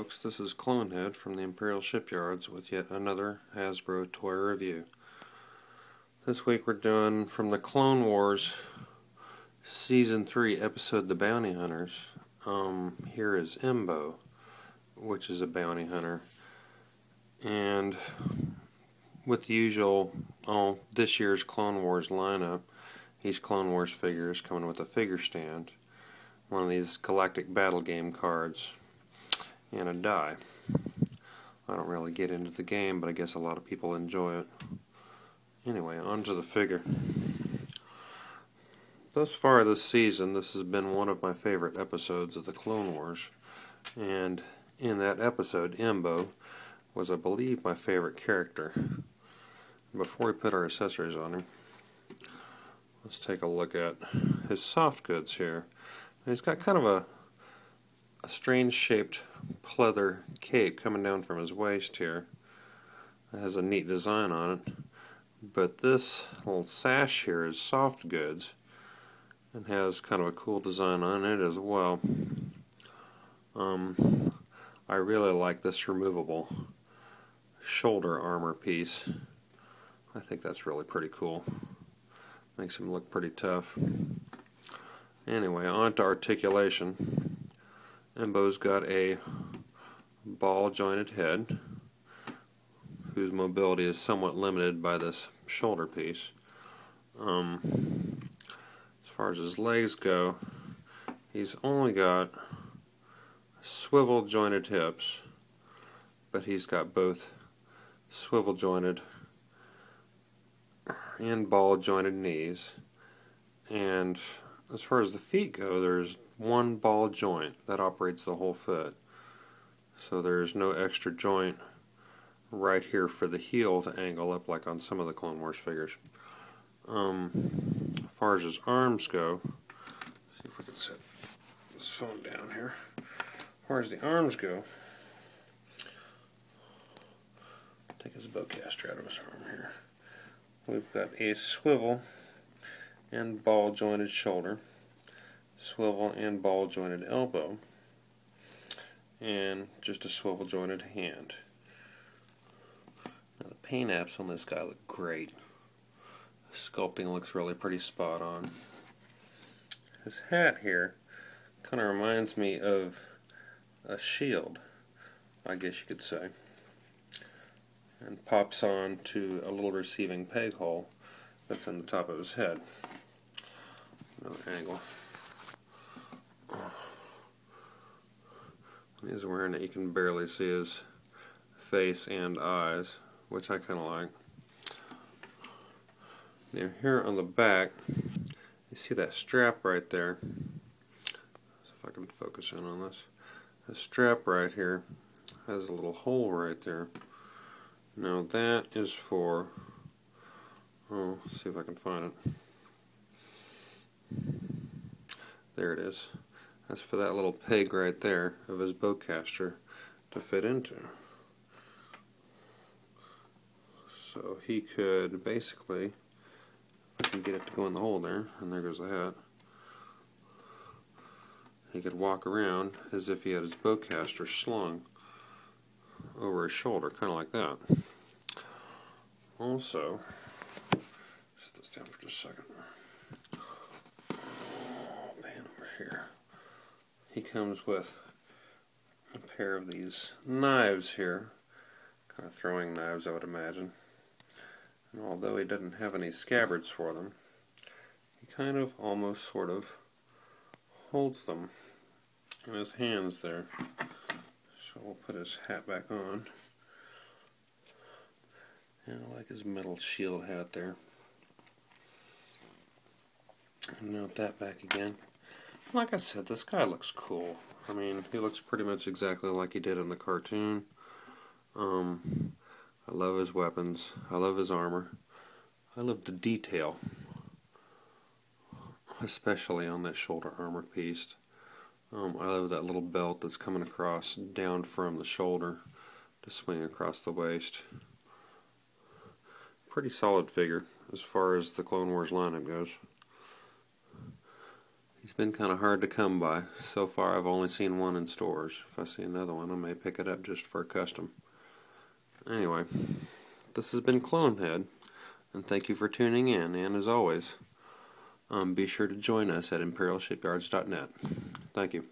folks, this is Clonehead from the Imperial Shipyards with yet another Hasbro toy review. This week we're doing from the Clone Wars Season 3 episode The Bounty Hunters. Here is Embo, which is a bounty hunter. And with the usual, this year's Clone Wars lineup, each Clone Wars figure is coming with a figure stand, one of these Galactic Battle Game cards, and a die. I don't really get into the game, but I guess a lot of people enjoy it. Anyway, on to the figure. Thus far this season, this has been one of my favorite episodes of the Clone Wars. And in that episode, Embo was, I believe, my favorite character. Before we put our accessories on him, let's take a look at his soft goods here. He's got kind of a strange shaped pleather cape coming down from his waist here. It has a neat design on it. But this little sash here is soft goods and has kind of a cool design on it as well. I really like this removable shoulder armor piece. I think that's really pretty cool. Makes him look pretty tough. Anyway, on to articulation. Embo's got a ball-jointed head, whose mobility is somewhat limited by this shoulder piece. As far as his legs go, he's only got swivel-jointed hips, but he's got both swivel-jointed and ball-jointed knees. And as far as the feet go, there's one ball joint that operates the whole foot. So there's no extra joint right here for the heel to angle up like on some of the Clone Wars figures. As far as his arms go, let's see if we can set this phone down here. As far as the arms go, take his bowcaster out of his arm here. We've got a swivel and ball jointed shoulder, swivel and ball jointed elbow, and just a swivel jointed hand. Now the paint apps on this guy look great. The sculpting looks really pretty spot on. His hat here kind of reminds me of a shield, I guess you could say, and pops on to a little receiving peg hole that's in the top of his head. Another angle. When he's wearing it, you can barely see his face and eyes, which I kind of like. Now here on the back, you see that strap right there. So if I can focus in on this. The strap right here has a little hole right there. Now that is for, let's see if I can find it. There it is. That's for that little peg right there of his bowcaster to fit into. So he could basically, if I can get it to go in the hole there, and there goes the hat, he could walk around as if he had his bowcaster slung over his shoulder, kind of like that. Also, set this down for just a second. Pan over here. He comes with a pair of these knives here, kind of throwing knives, I would imagine. And although he doesn't have any scabbards for them, he kind of almost sort of holds them in his hands there. So we'll put his hat back on. And I like his metal shield hat there. And mount that back again. Like I said, this guy looks cool. I mean, he looks pretty much exactly like he did in the cartoon. I love his weapons. I love his armor. I love the detail, especially on that shoulder armor piece. I love that little belt that's coming across down from the shoulder to swing across the waist. Pretty solid figure as far as the Clone Wars lineup goes. He's been kind of hard to come by. So far I've only seen one in stores. If I see another one I may pick it up just for a custom. Anyway, this has been Clonehead, and thank you for tuning in, and as always, be sure to join us at imperialshipyards.net. Thank you.